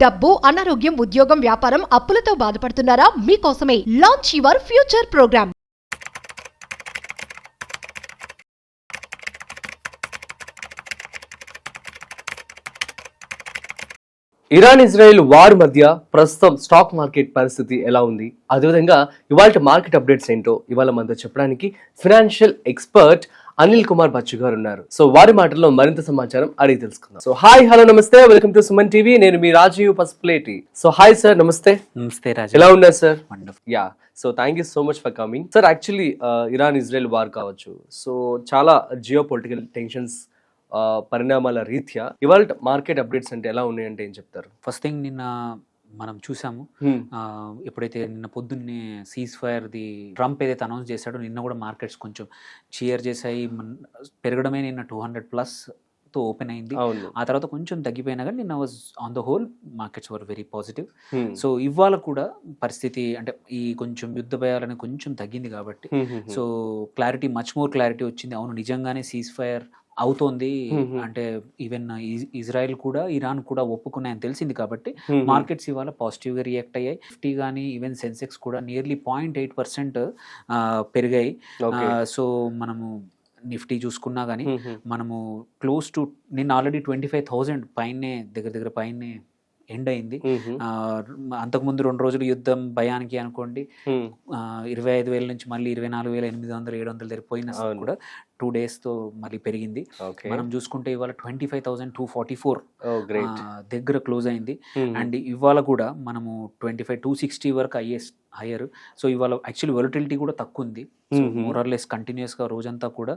డబ్బు, అనారోగ్యం, ఉద్యోగం, వ్యాపారం, అప్పులతో బాధపడుతున్నారా? మీకోసమే launch your future program. Iran Israel war మధ్య ప్రస్తుతం స్టాక్ మార్కెట్ పరిస్థితి ఎలా ఉంది, అదేవిధంగా ఇవాళ మార్కెట్ అప్డేట్స్ ఏంటో ఇవాళ మనతో చెప్పడానికి ఫైనాన్షియల్ ఎక్స్పర్ట్ అనిల్ కుమార్ బచ్చు గారు ఉన్నారు. సో వారి మాటల్లో మరింత సమాచారం అడిగి తెలుసుకుందాం. So hi, hello, namaste, welcome to Suman TV. నేను మీ Rajeev Pasupuleti. So hi sir, namaste. Namaste Raju, ఎలా ఉన్నారు sir? Yeah, so thank you so much for coming sir. Actually Iran Israel war కావచ్చు, సో చాలా జియో పొలిటికల్ టెన్షన్స్ పరిణామాల రీత్యా ఇవాళ మార్కెట్ అప్డేట్స్ అంటే ఎలా ఉన్నాయంటే ఏం చెప్తారు? ఫస్ట్ థింగ్ నిన్న మనం చూసాము, ఎప్పుడైతే నిన్న పొద్దున్నే సీజ్ ఫైర్ది ట్రంప్ ఏదైతే అనౌన్స్ చేశాడో నిన్న కూడా మార్కెట్స్ కొంచెం చీర్ చేశాయి. పెరగడమే నిన్న 200+ తో ఓపెన్ అయింది. ఆ తర్వాత కొంచెం తగ్గిపోయినా కానీ నిన్న was on the whole markets were very positive. So ఇవాళ కూడా పరిస్థితి అంటే ఈ కొంచెం యుద్ధ భయాలని కొంచెం తగ్గింది కాబట్టి so clarity, much more clarity వచ్చింది. అవును, నిజంగానే సీజ్ ఫైర్ అవుతోంది అంటే ఈవెన్ ఇజ్రాయెల్ కూడా ఇరాన్ కూడా ఒప్పుకున్నాయని తెలిసింది కాబట్టి మార్కెట్స్ ఇవాళ పాజిటివ్గా రియాక్ట్ అయ్యాయి. 50 కానీ ఈవెన్ సెన్సెక్స్ కూడా నియర్లీ 0.8% పెరిగాయి. సో మనము నిఫ్టీ చూసుకున్నా కానీ మనము క్లోజ్ టు నిన్న ఆల్రెడీ 25,000 పైనే దగ్గర పైనే ఎండ్ అయింది. అంతకుముందు 2 రోజులు యుద్ధం భయానికి అనుకోండి 25,000 నుంచి మళ్ళీ 24,800 700 దగ్గర పోయినా కూడా 2 daysతో మళ్ళీ పెరిగింది. మనం చూసుకుంటే ఇవాళ 25,244 దగ్గర క్లోజ్ అయింది. అండ్ ఇవాళ కూడా మనము 25,260 వరకు హయ్యర్. సో ఇవాళ యాక్చువల్లీ వొలటిలిటీ కూడా తక్కువ ఉంది. సో మోరర్లెస్ కంటిన్యూస్గా రోజంతా కూడా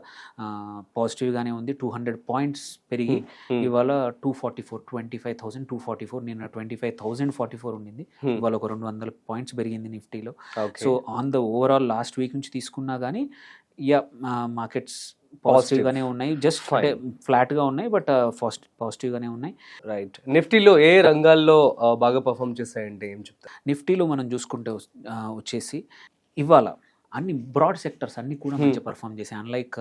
పాజిటివ్గానే ఉంది. 200 పాయింట్స్ పెరిగి ఇవాళ 25,244 నిన్న 25,044 ఉండింది. ఇవాళ ఒక 200 పాయింట్స్ పెరిగింది నిఫ్టీలో. So on the overall last week నుంచి తీసుకున్నా కానీ మార్కెట్స్ పాజిటివ్గానే ఉన్నాయి. జస్ట్ ఫ్లాట్ గా ఉన్నాయి, బట్ పాజిటివ్ గానే ఉన్నాయి. రైట్. నిఫ్టీలో ఏ రంగాల్లో బాగా పర్ఫామ్ చేస్తాయంటే ఏం చెప్తారు? నిఫ్టీలో మనం చూసుకుంటే వచ్చేసి ఇవాళ అన్ని బ్రాడ్ సెక్టర్స్ అన్ని కూడా మంచిగా పర్ఫామ్ చేశాయి. అన్లైక్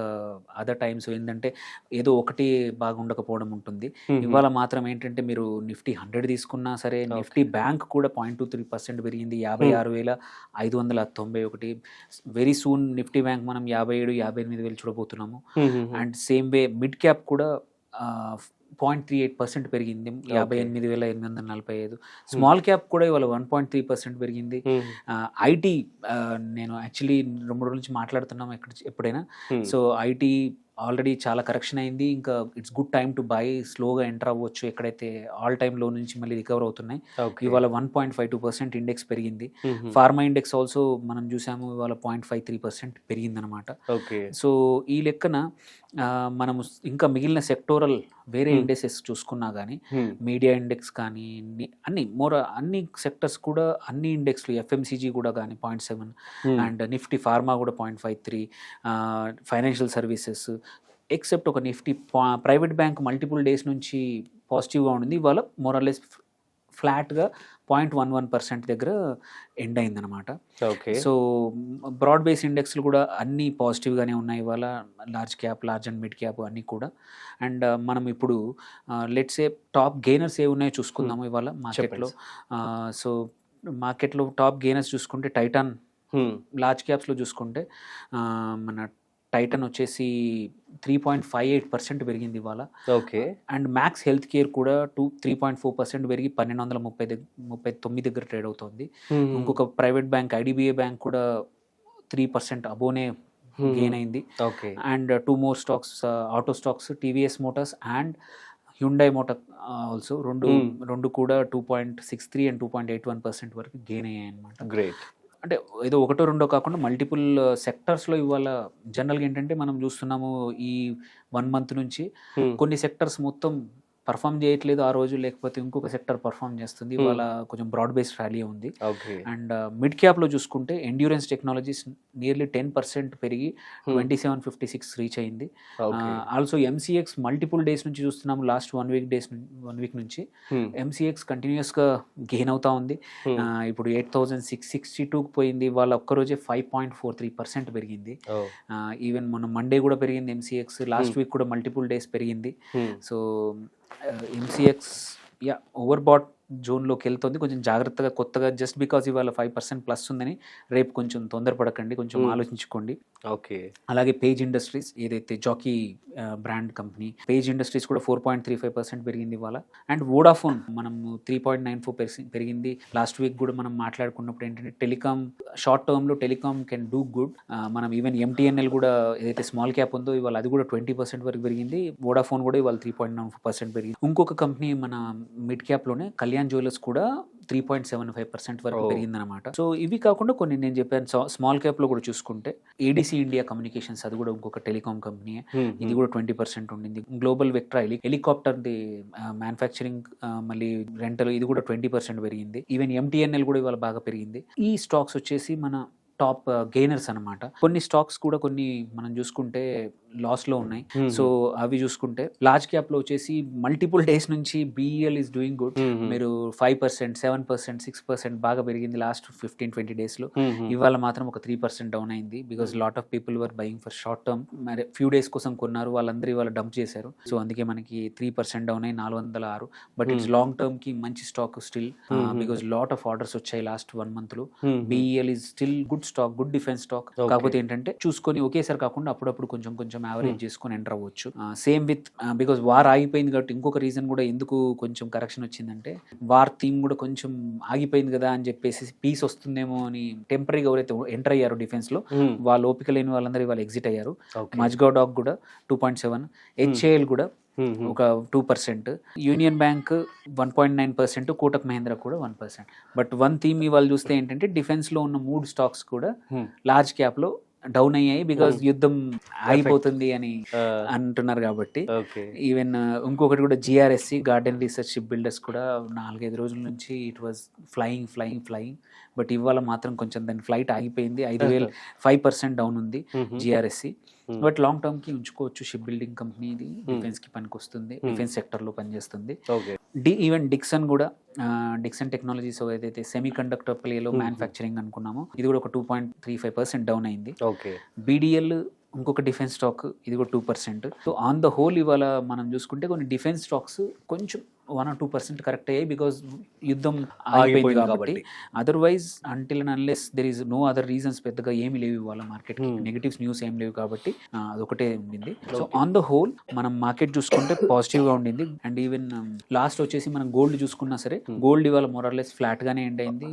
అదర్ టైమ్స్ ఏంటంటే ఏదో ఒకటి బాగా ఉండకపోవడం ఉంటుంది. ఇవాళ మాత్రం ఏంటంటే మీరు నిఫ్టీ 100 తీసుకున్నా సరే, నిఫ్టీ బ్యాంక్ కూడా 0.23% పెరిగింది. 56,591. వెరీ సూన్ నిఫ్టీ బ్యాంక్ మనం 57,000-58,000 చూడబోతున్నాము. And same way mid cap కూడా 0.38% పెరిగింది, 58,845. స్మాల్ క్యాప్ కూడా ఇవాళ 1.3% పెరిగింది. ఐటీ నేను యాక్చువల్లీ 2 రోజుల నుంచి మాట్లాడుతున్నాం ఎప్పుడైనా. సో ఐటీ ఆల్రెడీ చాలా కరెక్షన్ అయింది. ఇంకా it's good time to buy, స్లోగా ఎంటర్ అవ్వచ్చు ఎక్కడైతే ఆల్ టైమ్ లో నుంచి మళ్ళీ రికవర్ అవుతున్నాయి. ఇవాళ 1.52% ఇండెక్స్ పెరిగింది. ఫార్మా ఇండెక్స్ ఆల్సో మనం చూసాము ఇవాళ 0.53% పెరిగింది అనమాట. సో ఈ లెక్కన మనము ఇంకా మిగిలిన సెక్టోరల్ వేరే ఇండెక్సెస్ చూసుకున్నా కానీ మీడియా ఇండెక్స్ కానీ అన్ని సెక్టర్స్ కూడా అన్ని ఇండెక్స్లు ఎఫ్ఎంసీజీ కూడా కానీ 0.7 అండ్ నిఫ్టీ ఫార్మా కూడా 0.53, ఫైనాన్షియల్ సర్వీసెస్ ఎక్సెప్ట్ ఒక Nifty private bank multiple days నుంచి పాజిటివ్గా ఉండింది. ఇవాళ మోరల్లెస్ ఫ్లాట్గా 0.11% దగ్గర ఎండ్ అయిందనమాట. సో బ్రాడ్ బేస్ ఇండెక్స్లు కూడా అన్నీ పాజిటివ్గానే ఉన్నాయి ఇవాళ. Large cap, large and mid cap అన్నీ కూడా. అండ్ మనం ఇప్పుడు లెట్స్ ఏ టాప్ గెయినర్స్ ఏ ఉన్నాయో చూసుకుందాము ఇవాళ మార్కెట్లో. సో మార్కెట్లో టాప్ గెయినర్స్ చూసుకుంటే టైటాన్, లార్జ్ క్యాప్స్లో చూసుకుంటే మన టైటన్ వచ్చేసి 3.58% పెరిగింది ఇవాళ. అండ్ మ్యాక్స్ హెల్త్ కేర్ కూడా 3.4% పెరిగి 1239 దగ్గర ట్రేడ్ అవుతుంది. ఇంకొక ప్రైవేట్ బ్యాంక్ ఐడిబిఐ బ్యాంక్ కూడా 3% అబోనే గెయిన్ అయింది. And 2 more stocks, auto stocks, TVS Motors and Hyundai motor also రెండు కూడా 2.63 and 2.81% వరకు గెయిన్ అయ్యాయి అనమాట. గ్రేట్. అంటే ఏదో ఒకటో రెండో కాకుండా మల్టిపుల్ సెక్టర్స్లో ఇవాళ జనరల్గా ఏంటంటే మనం చూస్తున్నాము ఈ 1 month నుంచి కొన్ని సెక్టర్స్ మొత్తం పర్ఫామ్ చేయట్లేదు ఆ రోజు, లేకపోతే ఇంకొక సెక్టర్ పర్ఫామ్ చేస్తుంది. ఇవాళ కొంచెం బ్రాడ్ బేస్డ్ ర్యాలీ ఉంది. అండ్ మిడ్ క్యాప్లో చూసుకుంటే ఎండ్యూరెన్స్ టెక్నాలజీస్ నియర్లీ 10% పెరిగి 2756 రీచ్ అయింది. ఆల్సో ఎంసీఎక్స్ మల్టిపుల్ డేస్ నుంచి చూస్తున్నాము, లాస్ట్ 1 week నుంచి ఎంసీఎక్స్ కంటిన్యూస్గా గెయిన్ అవుతా ఉంది. ఇప్పుడు 8,662 పోయింది. వాళ్ళ ఒక్కరోజే 5.43% పెరిగింది. ఈవెన్ మొన్న మండే కూడా పెరిగింది ఎంసీఎక్స్, లాస్ట్ వీక్ కూడా మల్టిపుల్ డేస్ పెరిగింది. సో ఎంసీఎక్స్ ఓవర్ బాట్ జోన్లోకి వెళ్తుంది. కొంచెం జాగ్రత్తగా కొత్తగా జస్ట్ బికాజ్ ఇవాళ 5% ప్లస్ ఉందని రేపు కొంచెం తొందరపడకండి, కొంచెం ఆలోచించుకోండి. ఓకే. అలాగే పేజ్ ఇండస్ట్రీస్ ఏదైతే Jockey brand company, Page Industries కూడా 4.35% పెరిగింది ఇవాళ. అండ్ వోడాఫోన్ మనం 3.94% పెరిగింది. లాస్ట్ వీక్ కూడా మనం మాట్లాడుకున్నప్పుడు ఏంటంటే టెలికామ్ షార్ట్ టర్మ్లో టెలికామ్ కెన్ డూ గుడ్. మనం ఈవెన్ ఎంటీఎన్ఎల్ కూడా ఏదైతే స్మాల్ క్యాప్ ఉందో ఇవాళ అది కూడా 20% వరకు పెరిగింది. వోడాఫోన్ కూడా ఇవాళ 3.94% పెరిగింది. ఇంకొక కంపెనీ మన మిడ్ క్యాప్లోనే కళ్యాణ్ జ్యువెలర్స్ కూడా 3.75% వరకు పెరిగిందనమాట. సో ఇవి కాకుండా కొన్ని నేను చెప్పాను స్మాల్ క్యాప్ లో కూడా చూసుకుంటే ఏడీసీ ఇండియా కమ్యూనికేషన్స్, అది కూడా ఇంకొక టెలికాం కంపెనీ, ఇది కూడా 20% ఉండింది. Global Vectra helicopter the manufacturing మళ్ళీ రెంటల్, ఇది కూడా 20% పెరిగింది. ఈవెన్ ఎంటీఎన్ఎల్ కూడా ఇవాళ బాగా పెరిగింది. ఈ స్టాక్స్ వచ్చేసి మన టాప్ గెయినర్స్ అనమాట. కొన్ని స్టాక్స్ కూడా కొన్ని మనం చూసుకుంటే లాస్ లో ఉన్నాయి. సో అవి చూసుకుంటే లార్జ్ క్యాప్ లో వచ్చేసి మల్టిపుల్ డేస్ నుంచి BEL ఈస్ డూయింగ్ గుడ్. మీరు 5%, 7%, 6% బాగా పెరిగింది లాస్ట్ 15-20 డేస్ లో. ఇవాళ మాత్రం ఒక 3% డౌన్ అయింది. Because lot of people were buying for short term, మరి ఫ్యూ డేస్ కోసం కొన్నారు, వాళ్ళందరూ ఇవాళ డంప్ చేశారు. సో అందుకే మనకి 3% డౌన్ అయ్యి 406. బట్ ఇట్స్ లాంగ్ టర్మ్ కి మంచి stock still, because lot of orders వచ్చాయి లాస్ట్ 1 month లో. BEL is still good stock, good defence stock. కాకపోతే ఏంటంటే చూసుకొని ఒకేసారి కాకుండా అప్పుడప్పుడు కొంచెం కొంచెం యావరేజ్ చేసుకొని ఎంటర్ అవ్వచ్చు. సేమ్ విత్ బికాస్ వార్ ఆగిపోయింది కాబట్టి ఇంకొక రీజన్ కూడా ఎందుకు కొంచెం కరెక్షన్ వచ్చిందంటే వార్ థీమ్ కూడా కొంచెం ఆగిపోయింది కదా అని చెప్పేసి పీస్ వస్తుందేమో అని టెంపరీగా ఎవరైతే ఎంటర్ అయ్యారు డిఫెన్స్ లో, వాళ్ళు ఓపిక లేని వాళ్ళందరూ వాళ్ళు ఎగ్జిట్ అయ్యారు. మజ్గా డాక్ కూడా 2.7, HAL కూడా ఒక 2%, యూనియన్ బ్యాంక్ 1.9%, కోటక్ మహేంద్ర కూడా 1%. బట్ వన్ థీమ్ ఇవాళ చూస్తే ఏంటంటే డిఫెన్స్ లో ఉన్న 3 స్టాక్స్ కూడా లార్జ్ క్యాప్ లో డౌన్ అయ్యాయి. బికాస్ యుద్ధం ఆగిపోతుంది అని అంటున్నారు కాబట్టి. ఈవెన్ ఇంకొకటి కూడా GRSC garden research ship builders కూడా 4-5 రోజుల నుంచి ఇట్ వాజ్ ఫ్లయింగ్. బట్ ఇవాళ మాత్రం కొంచెం దాని ఫ్లైట్ ఆగిపోయింది. 5% డౌన్ ఉంది GRSC. బట్ లాంగ్ టర్మ్ కి ఉంచుకోవచ్చు. షిప్ బిల్డింగ్ కంపెనీ, ఇది డిఫెన్స్ కి పనికి వస్తుంది, డిఫెన్స్ సెక్టర్ లో పనిచేస్తుంది. ఈవెన్ డిక్సన్ కూడా, డిక్సన్ టెక్నాలజీస్ ఏదైతే సెమీ కండక్టర్ ప్లేలో మ్యానుఫ్యాక్చరింగ్ అనుకున్నామో ఇది కూడా ఒక 2.35% డౌన్ అయింది. BDL ఇంకొక డిఫెన్స్ స్టాక్, ఇది కూడా 2%. సో ఆన్ ద హోల్ ఇవాళ మనం చూసుకుంటే కొన్ని డిఫెన్స్ స్టాక్స్ కొంచెం 1 or 2% కరెక్ట్ అయ్యాయి బికాస్ యుద్ధం ఆగిపోయింది కాబట్టి. Otherwise until and unless there is no other reasons పెద్దగా ఏమి లేవు ఇవాళ మార్కెట్ కి, నెగటివ్స్ న్యూస్ ఏం లేవు కాబట్టి అదొకటే ఉండింది. సో ఆన్ ద హోల్ మనం మార్కెట్ చూసుకుంటే పాజిటివ్ గా ఉండింది. అండ్ ఈవెన్ లాస్ట్ వచ్చేసి మనం గోల్డ్ చూసుకున్నా సరే గోల్డ్ ఇవాళ మోరల్లెస్ ఫ్లాట్ గానే ఎండ్ అయింది.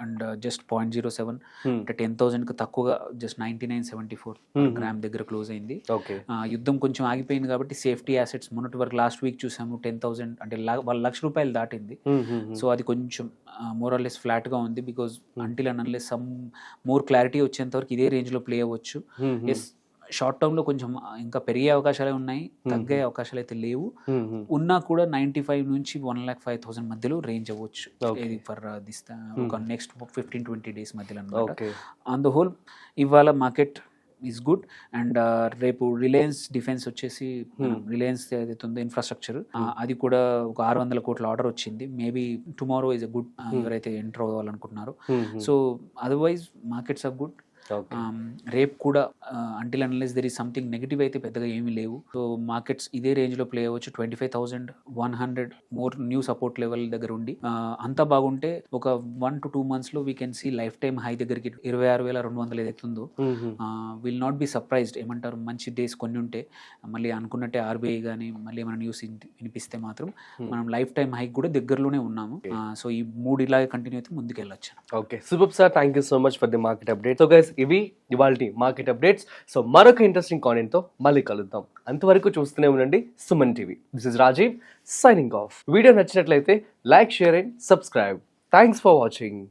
అండ్ జస్ట్ 0.07 అంటే 10,000 కి తక్కువగా జస్ట్ 99.74 గ్రామ్ దగ్గర క్లోజ్ అయింది. యుద్ధం కొంచెం ఆగిపోయింది కాబట్టి సేఫ్టీ అసెట్స్ మొన్నటి వరకు లాస్ట్ వీక్ చూసాము 10,000 అంటే వాళ్ళ ₹1,00,000 దాటింది. సో అది కొంచెం మోరల్లెస్ ఫ్లాట్ గా ఉంది. Because until and unless some more clarity వచ్చేంత వరకు ఇదే రేంజ్ లో ప్లే అవ్వచ్చు. ఎస్, షార్ట్ టర్మ్ లో కొంచెం ఇంకా పెరిగే అవకాశాలే ఉన్నాయి, తగ్గే అవకాశాలు అయితే లేవు. ఉన్నా కూడా 95 నుంచి 1,05,000 మధ్యలో రేంజ్ అవ్వచ్చు ఫర్ దిస్ ఒక నెక్స్ట్ 15-20 డేస్ మధ్యలో అనమాట. ఆన్ ద హోల్ ఇవాళ మార్కెట్ ఈస్ గుడ్. అండ్ రేపు రిలయన్స్ డిఫెన్స్ వచ్చేసి రిలయన్స్ ఏదైతే ఉందో ఇన్ఫ్రాస్ట్రక్చర్, అది కూడా ఒక 600 కోట్ల ఆర్డర్ వచ్చింది. Maybe tomorrow is a good, ఎవరైతే ఎంటర్ అవ్వాలనుకుంటున్నారో. So otherwise markets are good. రేపు కూడా until unless there is something negative అయితే పెద్దగా ఏమీ లేవు. సో మార్కెట్స్ ఇదే రేంజ్ లో ప్లే అవ్వచ్చు. 25,100 మోర్ న్యూ సపోర్ట్ లెవెల్ దగ్గర ఉండి అంతా బాగుంటే ఒక 1 to 2 months లో we can see lifetime high దగ్గరికి 26,200 ఏదైతుందో. Will not be surprised. ఏమంటారు, మంచి డేస్ కొన్ని ఉంటే మళ్ళీ అనుకున్నట్టే RBI కానీ మళ్ళీ ఏమైనా న్యూస్ వినిపిస్తే మాత్రం మనం లైఫ్ టైమ్ హైక్ కూడా దగ్గరలోనే ఉన్నాము. సో ఈ 3 ఇలాగే కంటిన్యూ అయితే ముందుకు వెళ్ళొచ్చు. Okay, super sir, thank you so much for the market update. So guys, ఇవి ఇవాల్టి మార్కెట్ అప్డేట్స్. సో మరొక ఇంట్రెస్టింగ్ కాంటెంట్ తో మళ్ళీ కలుద్దాం. అంతవరకు చూస్తూనే ఉండండి Suman TV. This is Rajeev signing off. Video నచ్చినట్లయితే like, share and subscribe. Thanks for watching.